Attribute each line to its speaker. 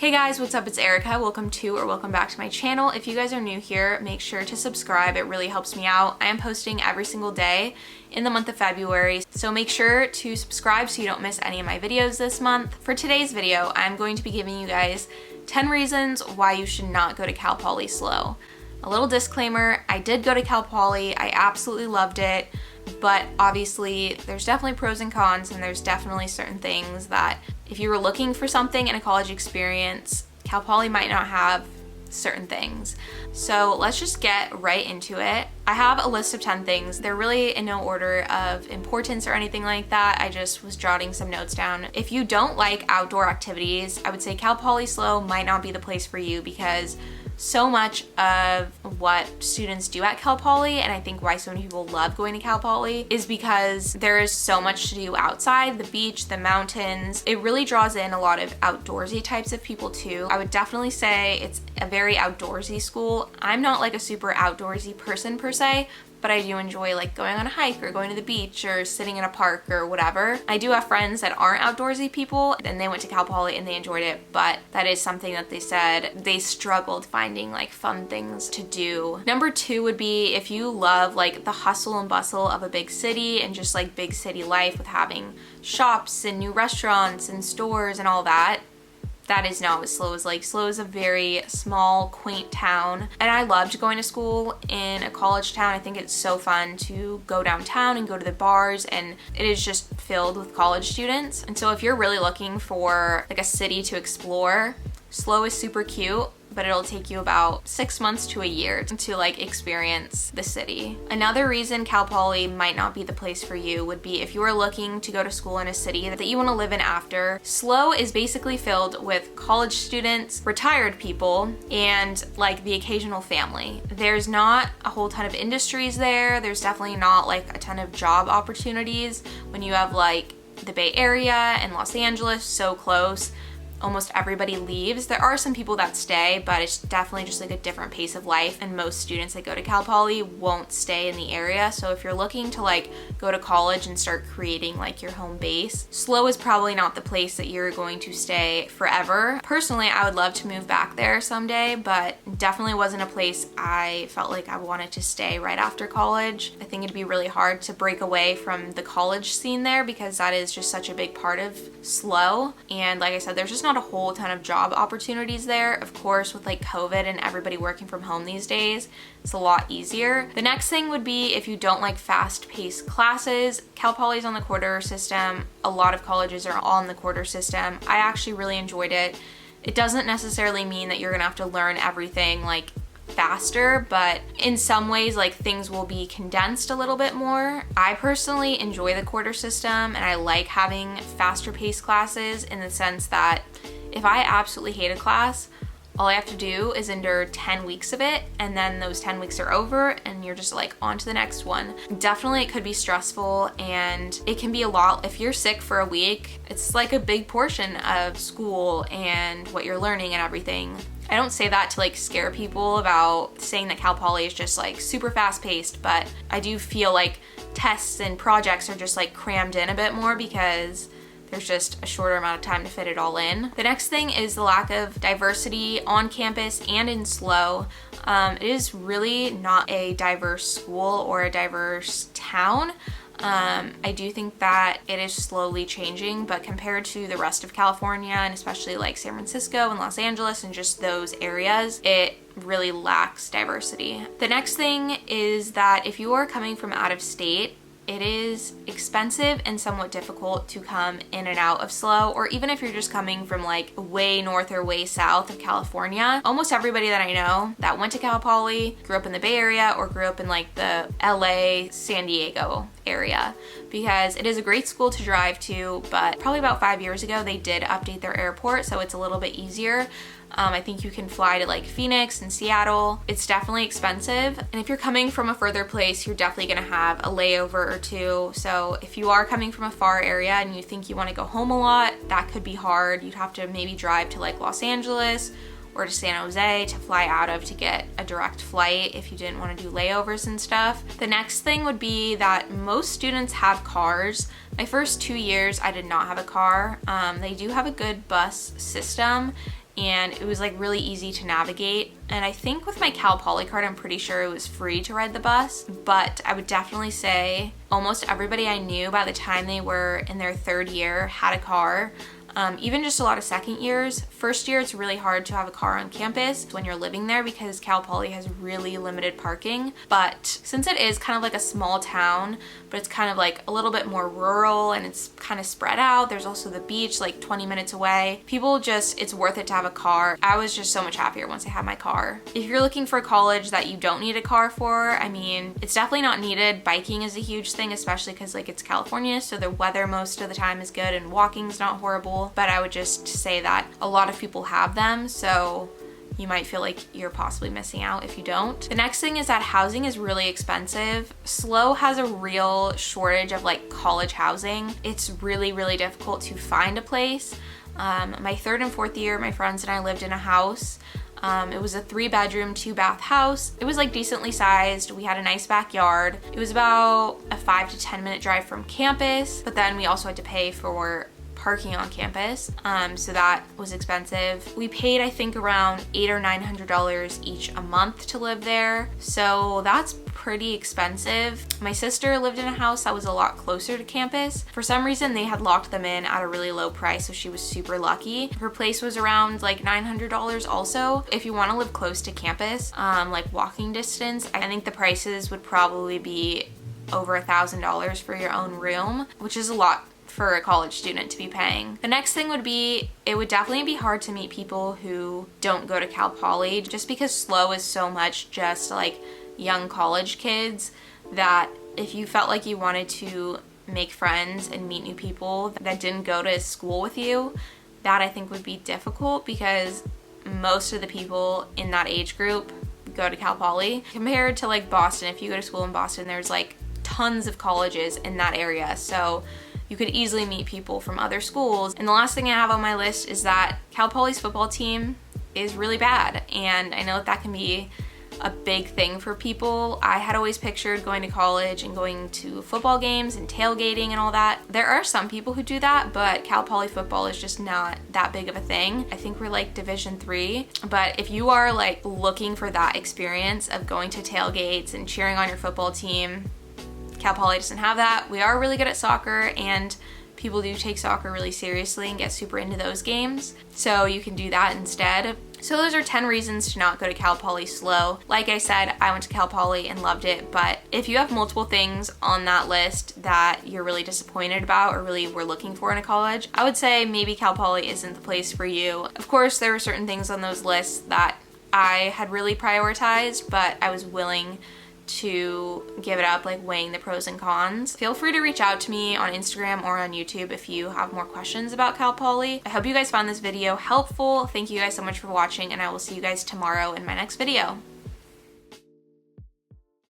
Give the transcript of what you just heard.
Speaker 1: Hey guys, what's up? It's Erica. Welcome back to my channel. If you guys are new here, make sure to subscribe. It really helps me out. I am posting every single day in the month of February, so make sure to subscribe so you don't miss any of my videos this month. For today's video, I'm going to be giving you guys 10 reasons why you should not go to Cal Poly SLO. A little disclaimer, I did go to Cal Poly. I absolutely loved it. But obviously there's definitely pros and cons, and there's definitely certain things that if you were looking for something in a college experience, Cal Poly might not have certain things. So let's just get right into it. I have a list of 10 things. They're really in no order of importance or anything like that. I just was jotting some notes down. If you don't like outdoor activities, I would say Cal Poly SLO might not be the place for you, because so much of what students do at Cal Poly, and I think why so many people love going to Cal Poly, is because there is so much to do outside, the beach, the mountains. It really draws in a lot of outdoorsy types of people too. I would definitely say it's a very outdoorsy school. I'm not like a super outdoorsy person per se, but I do enjoy like going on a hike or going to the beach or sitting in a park or whatever. I do have friends that aren't outdoorsy people and they went to Cal Poly and they enjoyed it, but that is something that they said they struggled finding like fun things to do. Number 2 would be if you love like the hustle and bustle of a big city and just like big city life with having shops and new restaurants and stores and all that. That is not what SLO is like. SLO is a very small, quaint town, and I loved going to school in a college town. I think it's so fun to go downtown and go to the bars, and it is just filled with college students. And so if you're really looking for like a city to explore, SLO is super cute, but it'll take you about 6 months to a year to like experience the city. Another reason Cal Poly might not be the place for you would be if you are looking to go to school in a city that you want to live in after. SLO is basically filled with college students, retired people, and like the occasional family. There's not a whole ton of industries there. There's definitely not like a ton of job opportunities when you have like the Bay Area and Los Angeles so close. Almost everybody leaves. There are some people that stay, but it's definitely just like a different pace of life, and most students that go to Cal Poly won't stay in the area. So if you're looking to like go to college and start creating like your home base, SLO is probably not the place that you're going to stay forever. Personally, I would love to move back there someday, but definitely wasn't a place I felt like I wanted to stay right after college. I think it'd be really hard to break away from the college scene there, because that is just such a big part of SLO. And like I said, there's just not a whole ton of job opportunities there. Of course, with like COVID and everybody working from home these days, it's a lot easier. The next thing would be if you don't like fast-paced classes. Cal Poly's on the quarter system. A lot of colleges are on the quarter system. I actually really enjoyed it. It doesn't necessarily mean that you're gonna have to learn everything like faster, but in some ways like things will be condensed a little bit more. I personally enjoy the quarter system, and I like having faster paced classes in the sense that if I absolutely hate a class, all I have to do is endure 10 weeks of it, and then those 10 weeks are over and you're just like on to the next one. Definitely it could be stressful, and it can be a lot. If you're sick for a week, it's like a big portion of school and what you're learning and everything. I don't say that to like scare people about saying that Cal Poly is just like super fast paced, but I do feel like tests and projects are just like crammed in a bit more because there's just a shorter amount of time to fit it all in. The next thing is the lack of diversity on campus and in SLO. It is really not a diverse school or a diverse town. I do think that it is slowly changing, but compared to the rest of California, and especially like San Francisco and Los Angeles and just those areas, it really lacks diversity. The next thing is that if you are coming from out of state, it is expensive and somewhat difficult to come in and out of SLO, or even if you're just coming from like way north or way south of California. Almost everybody that I know that went to Cal Poly grew up in the Bay Area or grew up in like the LA, San Diego area, because it is a great school to drive to, but probably about 5 years ago they did update their airport, so it's a little bit easier. I think you can fly to like Phoenix and Seattle. It's definitely expensive. And if you're coming from a further place, you're definitely gonna have a layover or two. So if you are coming from a far area and you think you wanna go home a lot, that could be hard. You'd have to maybe drive to like Los Angeles or to San Jose to fly out of to get a direct flight if you didn't want to do layovers and stuff. The next thing would be that most students have cars. My first 2 years, I did not have a car. They do have a good bus system, and it was like really easy to navigate. And I think with my Cal Poly card, I'm pretty sure it was free to ride the bus, but I would definitely say almost everybody I knew by the time they were in their 3rd year had a car. Even just a lot of 2nd years. 1st year, it's really hard to have a car on campus when you're living there because Cal Poly has really limited parking. But since it is kind of like a small town, but it's kind of like a little bit more rural and it's kind of spread out. There's also the beach like 20 minutes away. It's worth it to have a car. I was just so much happier once I had my car. If you're looking for a college that you don't need a car for, I mean, it's definitely not needed. Biking is a huge thing, especially because like it's California, so the weather most of the time is good and walking's not horrible. But I would just say that a lot of people have them, so you might feel like you're possibly missing out if you don't. The next thing is that housing is really expensive. SLO has a real shortage of like college housing. It's really, really difficult to find a place. My 3rd and 4th year, my friends and I lived in a house. It was a 3-bedroom, 2-bath house. It was like decently sized. We had a nice backyard. It was about a 5 to 10 minute drive from campus, but then we also had to pay for parking on campus, so that was expensive. We paid I think around $800 or $900 each a month to live there, so that's pretty expensive. My sister lived in a house that was a lot closer to campus. For some reason they had locked them in at a really low price, so she was super lucky. Her place was around like $900 also. If you want to live close to campus, like walking distance, I think the prices would probably be over $1,000 for your own room, which is a lot for a college student to be paying. The next thing would be, it would definitely be hard to meet people who don't go to Cal Poly, just because SLO is so much just like young college kids, that if you felt like you wanted to make friends and meet new people that didn't go to school with you, that I think would be difficult because most of the people in that age group go to Cal Poly. Compared to like Boston, if you go to school in Boston, there's like tons of colleges in that area, so you could easily meet people from other schools. And the last thing I have on my list is that Cal Poly's football team is really bad, and I know that can be a big thing for people. I had always pictured going to college and going to football games and tailgating and all that. There are some people who do that, but Cal Poly football is just not that big of a thing. I think we're like Division III, but if you are like looking for that experience of going to tailgates and cheering on your football team, Cal Poly doesn't have that. We are really good at soccer, and people do take soccer really seriously and get super into those games, so you can do that instead. So those are 10 reasons to not go to Cal Poly SLO. Like I said, I went to Cal Poly and loved it, but if you have multiple things on that list that you're really disappointed about or really were looking for in a college, I would say maybe Cal Poly isn't the place for you. Of course, there were certain things on those lists that I had really prioritized, but I was willing to give it up, like weighing the pros and cons. Feel free to reach out to me on Instagram or on YouTube if you have more questions about Cal Poly. I hope you guys found this video helpful. Thank you guys so much for watching, and I will see you guys tomorrow in my next video.